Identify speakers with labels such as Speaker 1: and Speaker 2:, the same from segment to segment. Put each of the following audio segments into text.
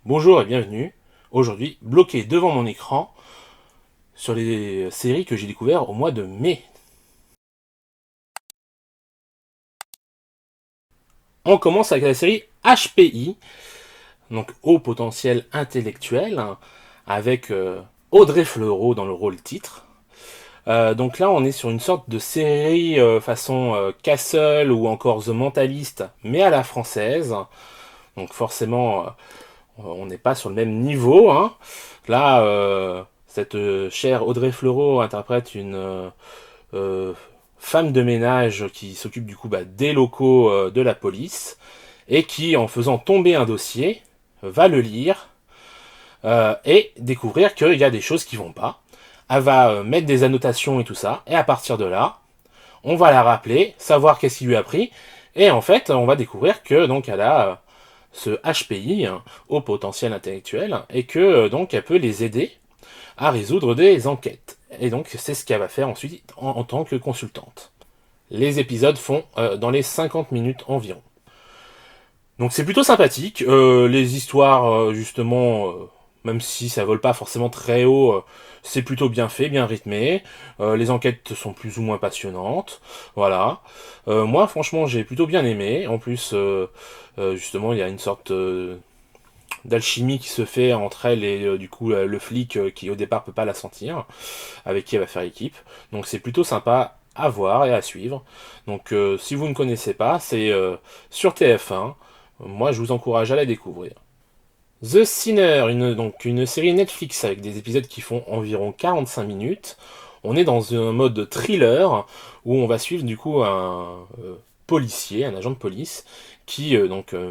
Speaker 1: Bonjour et bienvenue. Aujourd'hui, bloqué devant mon écran sur les séries que j'ai découvertes au mois de mai. On commence avec la série HPI, donc Haut Potentiel Intellectuel, avec Audrey Fleurot dans le rôle titre. Donc là, on est sur une sorte de série façon Castle ou encore The Mentalist, mais à la française. Donc forcément, on n'est pas sur le même niveau, hein. Là, cette chère Audrey Fleurot interprète une euh, femme de ménage qui s'occupe du coup des locaux de la police et qui, en faisant tomber un dossier, va le lire et découvrir qu'il y a des choses qui vont pas. Elle va mettre des annotations et tout ça, et à partir de là, on va la rappeler, savoir qu'est-ce qui lui a pris, et en fait, on va découvrir que donc elle a ce HPI, hein, au potentiel intellectuel, et que donc elle peut les aider à résoudre des enquêtes. Et donc c'est ce qu'elle va faire ensuite en tant que consultante. Les épisodes font dans les 50 minutes environ. Donc c'est plutôt sympathique. Les histoires, justement, même si ça vole pas forcément très haut, c'est plutôt bien fait, bien rythmé. Les enquêtes sont plus ou moins passionnantes. Voilà. Moi, franchement, j'ai plutôt bien aimé. En plus, justement, il y a une sorte d'alchimie qui se fait entre elle et du coup le flic qui au départ peut pas la sentir, avec qui elle va faire équipe. Donc c'est plutôt sympa à voir et à suivre. Donc si vous ne connaissez pas, c'est sur TF1. Moi je vous encourage à la découvrir. The Sinner, donc une série Netflix avec des épisodes qui font environ 45 minutes. On est dans un mode thriller où on va suivre du coup un policier, un agent de police qui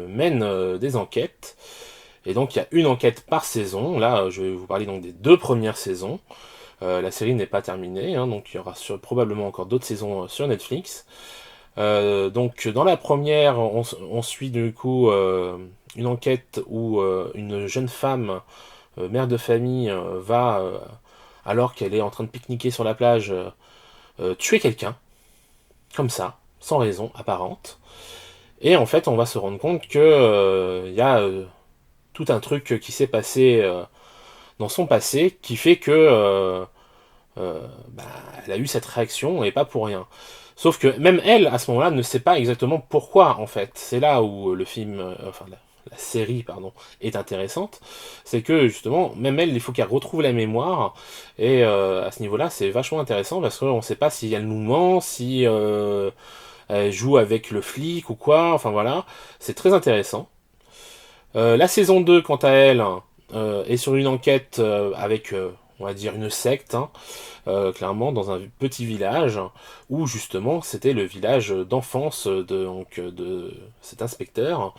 Speaker 1: mène des enquêtes. Et donc il y a une enquête par saison. Là, je vais vous parler donc des deux premières saisons. La série n'est pas terminée, hein, donc il y aura probablement encore d'autres saisons sur Netflix. Donc dans la première, on suit du coup une enquête où une jeune femme, mère de famille, va, alors qu'elle est en train de pique-niquer sur la plage, tuer quelqu'un, comme ça, sans raison apparente. Et en fait, on va se rendre compte que il y a tout un truc qui s'est passé dans son passé qui fait que bah, elle a eu cette réaction et pas pour rien. Sauf que même elle, à ce moment-là, ne sait pas exactement pourquoi, en fait. C'est là où le film, enfin la série, pardon, est intéressante. C'est que justement, même elle, il faut qu'elle retrouve la mémoire. Et à ce niveau-là, c'est vachement intéressant parce qu'on ne sait pas si elle nous ment, si elle joue avec le flic ou quoi. Enfin voilà, c'est très intéressant. La saison 2, quant à elle, est sur une enquête avec, on va dire, une secte, hein, clairement, dans un petit village, où justement c'était le village d'enfance de cet inspecteur.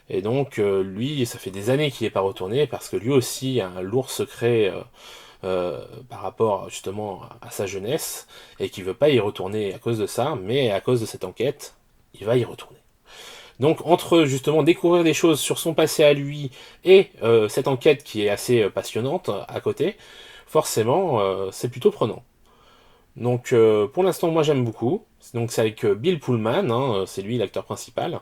Speaker 1: Et donc, lui, ça fait des années qu'il n'est pas retourné, parce que lui aussi a un lourd secret par rapport justement à sa jeunesse, et qu'il veut pas y retourner à cause de ça, mais à cause de cette enquête, il va y retourner. Donc entre justement découvrir des choses sur son passé à lui et cette enquête qui est assez passionnante à côté, forcément c'est plutôt prenant. Donc pour l'instant moi j'aime beaucoup. Donc c'est avec Bill Pullman, hein, c'est lui l'acteur principal,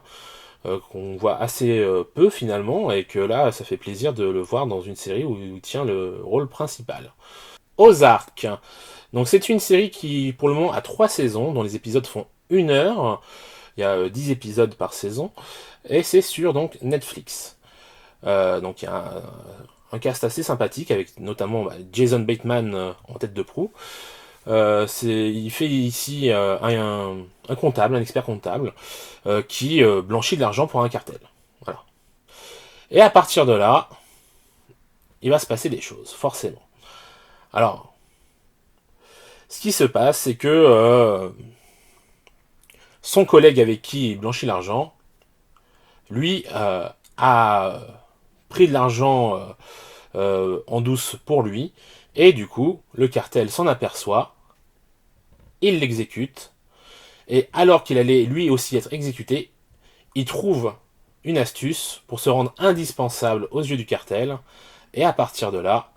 Speaker 1: qu'on voit assez peu finalement, et que là ça fait plaisir de le voir dans une série où il tient le rôle principal. Ozark. Donc c'est une série qui pour le moment a 3 saisons, dont les épisodes font 1 heure. Il y a 10 épisodes par saison. Et c'est sur donc Netflix. Donc il y a un cast assez sympathique avec notamment Jason Bateman en tête de proue. Il fait ici un comptable, un expert comptable, qui blanchit de l'argent pour un cartel. Voilà. Et à partir de là, il va se passer des choses, forcément. Alors, ce qui se passe, c'est que son collègue avec qui il blanchit l'argent, lui, a pris de l'argent en douce pour lui, et du coup, le cartel s'en aperçoit, il l'exécute, et alors qu'il allait lui aussi être exécuté, il trouve une astuce pour se rendre indispensable aux yeux du cartel, et à partir de là,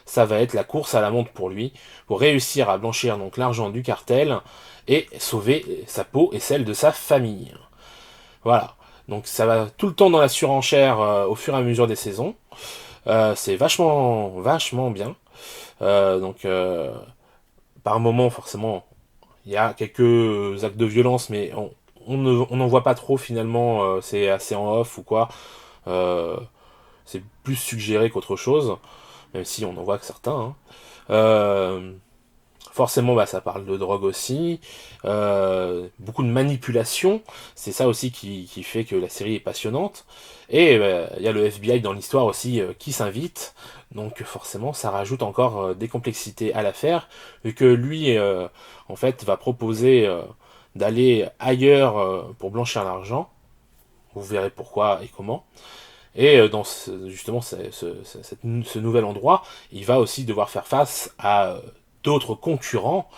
Speaker 1: ça va être la course à la montre pour lui, pour réussir à blanchir donc l'argent du cartel, et sauver sa peau et celle de sa famille. Voilà. Donc ça va tout le temps dans la surenchère au fur et à mesure des saisons. C'est vachement bien. Donc par moment, forcément, il y a quelques actes de violence, mais on n'en voit pas trop finalement. C'est assez en off ou quoi. Euh, c'est plus suggéré qu'autre chose, même si on en voit que certains. Hein. Euh, Forcément, bah, ça parle de drogue aussi, beaucoup de manipulation, c'est ça aussi qui fait que la série est passionnante. Et bah, il y a le FBI dans l'histoire aussi qui s'invite, donc forcément ça rajoute encore des complexités à l'affaire, vu que lui, en fait, va proposer d'aller ailleurs pour blanchir l'argent. Vous verrez pourquoi et comment. Et dans justement ce nouvel endroit, il va aussi devoir faire face à d'autres concurrents,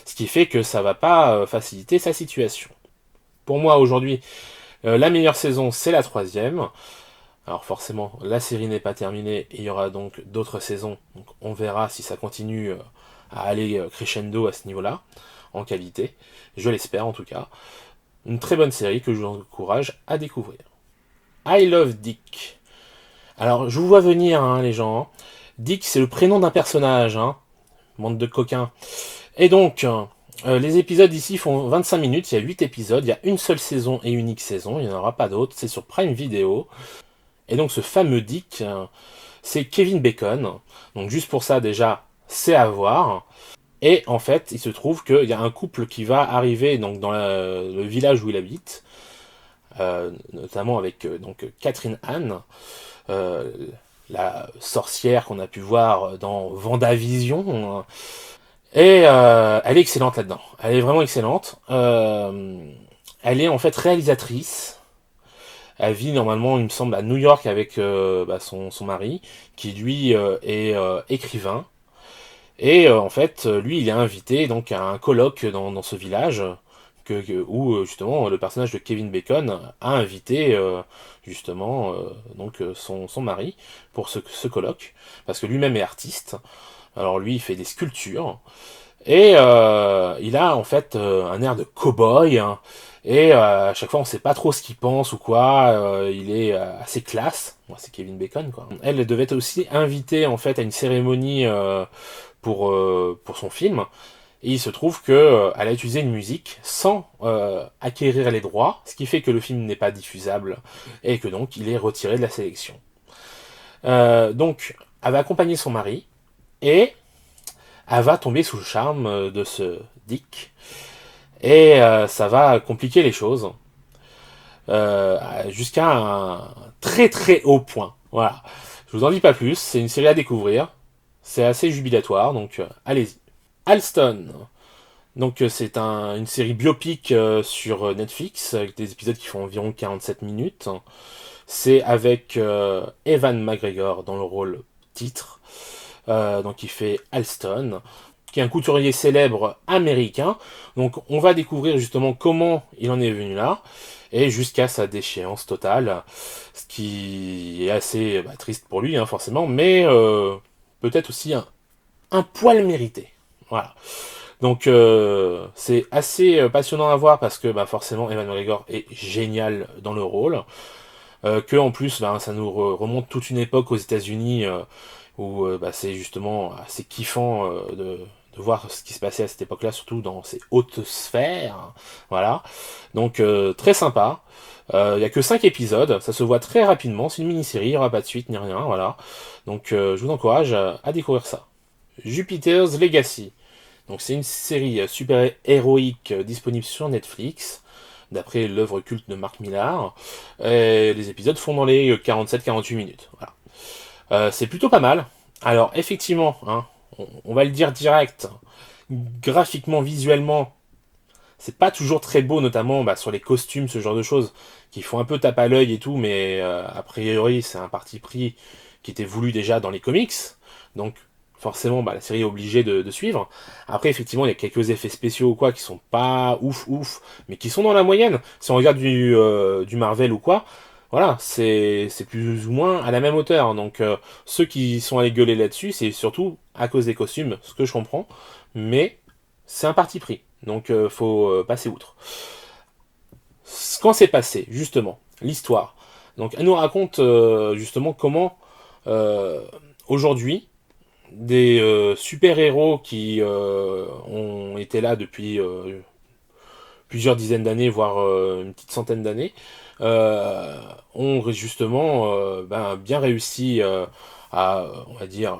Speaker 1: ce qui fait que ça va pas faciliter sa situation. Pour moi aujourd'hui, la meilleure saison c'est la troisième. Alors forcément, la série n'est pas terminée et il y aura donc d'autres saisons. Donc on verra si ça continue à aller crescendo à ce niveau-là, en qualité. Je l'espère en tout cas. Une très bonne série que je vous encourage à découvrir. I Love Dick. Alors, je vous vois venir, hein, les gens. Hein. Dick, c'est le prénom d'un personnage, hein. Bande de coquins. Et donc, les épisodes ici font 25 minutes, il y a 8 épisodes, il y a une seule saison et unique saison, il n'y en aura pas d'autres, c'est sur Prime Video. Et donc, ce fameux Dick, c'est Kevin Bacon. Donc, juste pour ça, déjà, c'est à voir. Et en fait, il se trouve qu'il y a un couple qui va arriver donc, dans le village où il habite, notamment avec donc Catherine Anne, euh, la sorcière qu'on a pu voir dans Vendavision. Et elle est excellente là-dedans. Elle est vraiment excellente. Elle est en fait réalisatrice. Elle vit normalement, il me semble, à New York avec son mari, qui lui est écrivain. Et en fait, lui, il est invité donc à un colloque dans ce village où justement le personnage de Kevin Bacon a invité justement son mari pour ce colloque parce que lui-même est artiste. Alors lui, il fait des sculptures et il a en fait un air de cow-boy. Hein, et à chaque fois, on sait pas trop ce qu'il pense ou quoi. Il est assez classe. Moi, c'est Kevin Bacon, quoi. Elle devait être aussi invitée en fait à une cérémonie pour son film. Et il se trouve que elle a utilisé une musique sans acquérir les droits, ce qui fait que le film n'est pas diffusable et que donc il est retiré de la sélection. Donc, elle va accompagner son mari et elle va tomber sous le charme de ce Dick et ça va compliquer les choses jusqu'à un très très haut point. Voilà. Je vous en dis pas plus. C'est une série à découvrir. C'est assez jubilatoire, donc allez-y. Alston. Donc c'est une série biopic sur Netflix, avec des épisodes qui font environ 47 minutes. C'est avec Evan McGregor dans le rôle titre, donc il fait Alston, qui est un couturier célèbre américain. Donc on va découvrir justement comment il en est venu là, et jusqu'à sa déchéance totale, ce qui est assez triste pour lui, hein, forcément, mais peut-être aussi un poil mérité. Voilà. Donc c'est assez passionnant à voir parce que forcément Evan McGregor est génial dans le rôle. Que en plus ça nous remonte toute une époque aux États-Unis où c'est justement assez kiffant de voir ce qui se passait à cette époque-là, surtout dans ces hautes sphères. Voilà. Donc très sympa. Il y a que 5 épisodes, ça se voit très rapidement, c'est une mini-série, il n'y aura pas de suite ni rien, voilà. Donc je vous encourage à découvrir ça. Jupiter's Legacy. Donc c'est une série super héroïque disponible sur Netflix, d'après l'œuvre culte de Mark Millar. Et les épisodes font dans les 47-48 minutes. Voilà. C'est plutôt pas mal. Alors effectivement, hein, on va le dire direct, graphiquement, visuellement, c'est pas toujours très beau, notamment sur les costumes, ce genre de choses, qui font un peu tape à l'œil et tout, mais a priori c'est un parti pris qui était voulu déjà dans les comics. Donc forcément la série est obligée de suivre. Après effectivement il y a quelques effets spéciaux ou quoi qui sont pas ouf, mais qui sont dans la moyenne. Si on regarde du Marvel ou quoi, voilà, c'est plus ou moins à la même hauteur. Donc ceux qui sont allés gueuler là-dessus, c'est surtout à cause des costumes, ce que je comprends, mais c'est un parti pris. Donc faut passer outre. Quand c'est passé, justement, l'histoire. Donc elle nous raconte justement comment euh, aujourd'hui des super-héros qui ont été là depuis plusieurs dizaines d'années, voire une petite centaine d'années, ont justement bien réussi à, on va dire,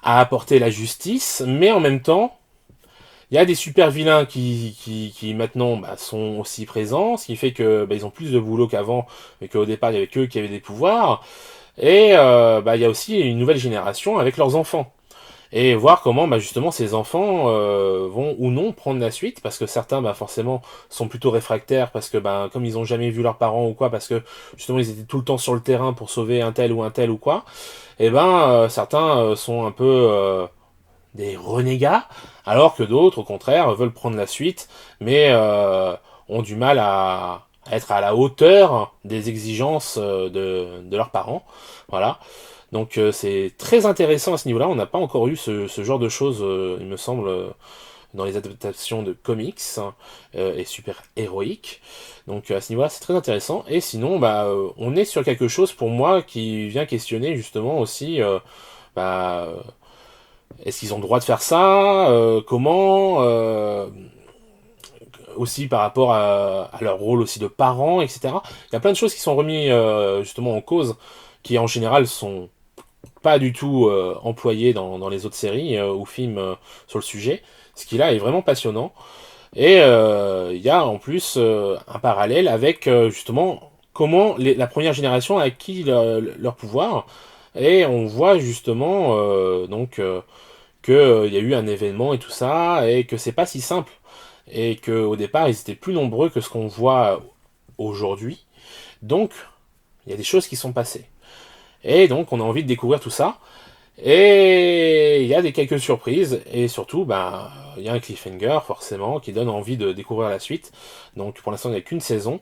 Speaker 1: à apporter la justice, mais en même temps, il y a des super vilains qui maintenant sont aussi présents, ce qui fait que ils ont plus de boulot qu'avant, mais qu'au départ il y avait qu'eux qui avaient des pouvoirs. Et il y a aussi une nouvelle génération avec leurs enfants. Et voir comment justement ces enfants vont ou non prendre la suite, parce que certains forcément sont plutôt réfractaires, parce que comme ils ont jamais vu leurs parents ou quoi, parce que justement ils étaient tout le temps sur le terrain pour sauver un tel ou quoi, et certains sont un peu des renégats, alors que d'autres, au contraire, veulent prendre la suite, mais ont du mal à être à la hauteur des exigences de leurs parents. Voilà. Donc c'est très intéressant à ce niveau-là. On n'a pas encore eu ce genre de choses, il me semble, dans les adaptations de comics et super héroïques. Donc à ce niveau-là, c'est très intéressant. Et sinon, on est sur quelque chose pour moi qui vient questionner justement aussi. Bah, est-ce qu'ils ont le droit de faire ça comment aussi par rapport à leur rôle aussi de parents, etc. Il y a plein de choses qui sont remis justement en cause, qui en général sont pas du tout employées dans les autres séries ou films sur le sujet. Ce qui là est vraiment passionnant. Et il y a en plus un parallèle avec justement comment la première génération a acquis leur pouvoir. Et on voit justement que il y a eu un événement et tout ça, et que c'est pas si simple, et que au départ ils étaient plus nombreux que ce qu'on voit aujourd'hui. Donc il y a des choses qui sont passées. Et donc on a envie de découvrir tout ça. Et il y a des quelques surprises, et surtout il y a un cliffhanger forcément qui donne envie de découvrir la suite. Donc pour l'instant il n'y a qu'une saison,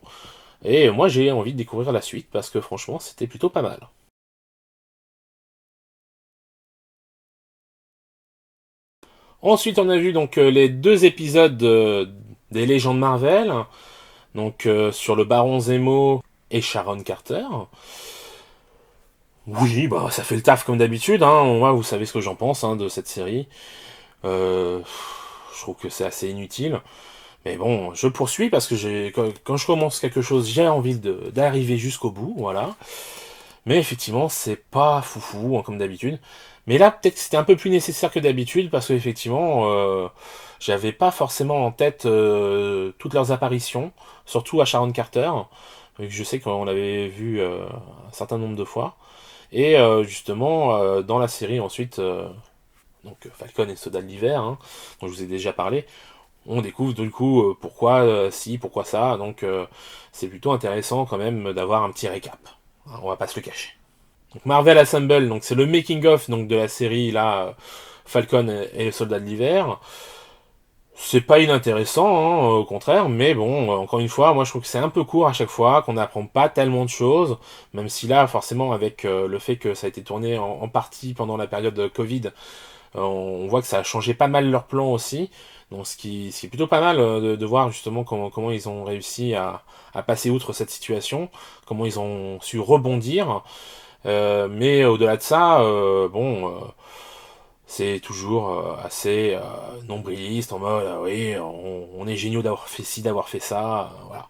Speaker 1: et moi j'ai envie de découvrir la suite parce que franchement c'était plutôt pas mal. Ensuite on a vu donc les deux épisodes des Légendes Marvel, donc sur le Baron Zemo et Sharon Carter. Oui, ça fait le taf comme d'habitude, hein. Moi, vous savez ce que j'en pense de cette série. Euh, je trouve que c'est assez inutile. Mais bon, je poursuis parce que quand je commence quelque chose, j'ai envie d'arriver jusqu'au bout, voilà. Mais effectivement, c'est pas foufou, comme d'habitude. Mais là, peut-être que c'était un peu plus nécessaire que d'habitude, parce qu'effectivement, j'avais pas forcément en tête toutes leurs apparitions, surtout à Sharon Carter, vu que je sais qu'on l'avait vu un certain nombre de fois. Et justement, dans la série ensuite, Falcon et le Soldat de l'hiver, dont je vous ai déjà parlé, on découvre du coup pourquoi si, pourquoi ça. Donc c'est plutôt intéressant quand même d'avoir un petit récap. On va pas se le cacher. Donc Marvel Assemble, donc c'est le making of donc de la série là, Falcon et le Soldat de l'hiver. C'est pas inintéressant, au contraire, mais bon, encore une fois, moi je trouve que c'est un peu court à chaque fois, qu'on n'apprend pas tellement de choses, même si là, forcément, avec le fait que ça a été tourné en partie pendant la période de Covid, on voit que ça a changé pas mal leur plan aussi, donc ce qui est plutôt pas mal de voir justement comment ils ont réussi à passer outre cette situation, comment ils ont su rebondir, mais au-delà de ça, c'est toujours assez nombriliste en mode oui on est géniaux d'avoir fait ci d'avoir fait ça voilà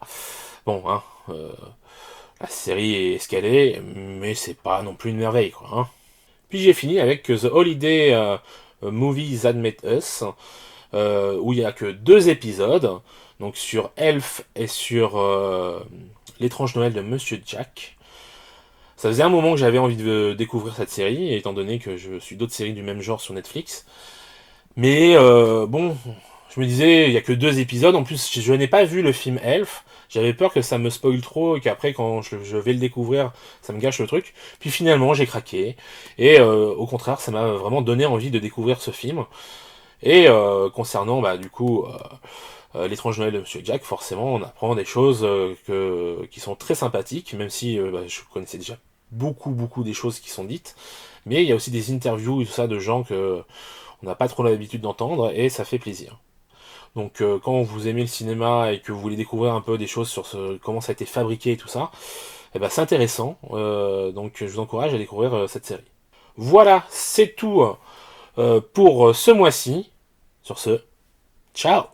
Speaker 1: bon la série est ce qu'elle est mais c'est pas non plus une merveille quoi Puis j'ai fini avec The Holiday Movies Admit Us où il y a que deux épisodes donc sur Elf et sur l'étrange Noël de Monsieur Jack. Ça faisait un moment que j'avais envie de découvrir cette série étant donné que je suis d'autres séries du même genre sur Netflix. Mais bon, je me disais, il y a que deux épisodes. En plus, je n'ai pas vu le film Elf. J'avais peur que ça me spoil trop et qu'après, quand je vais le découvrir, ça me gâche le truc. Puis finalement, j'ai craqué. Et au contraire, ça m'a vraiment donné envie de découvrir ce film. Et concernant, du coup, l'étrange Noël de Monsieur Jack, forcément, on apprend des choses qui sont très sympathiques, même si je connaissais déjà beaucoup des choses qui sont dites. Mais il y a aussi des interviews et tout ça de gens que on n'a pas trop l'habitude d'entendre et ça fait plaisir. Donc quand vous aimez le cinéma et que vous voulez découvrir un peu des choses sur comment ça a été fabriqué et tout ça, eh ben, c'est intéressant. Donc je vous encourage à découvrir cette série. Voilà, c'est tout pour ce mois-ci. Sur ce, ciao!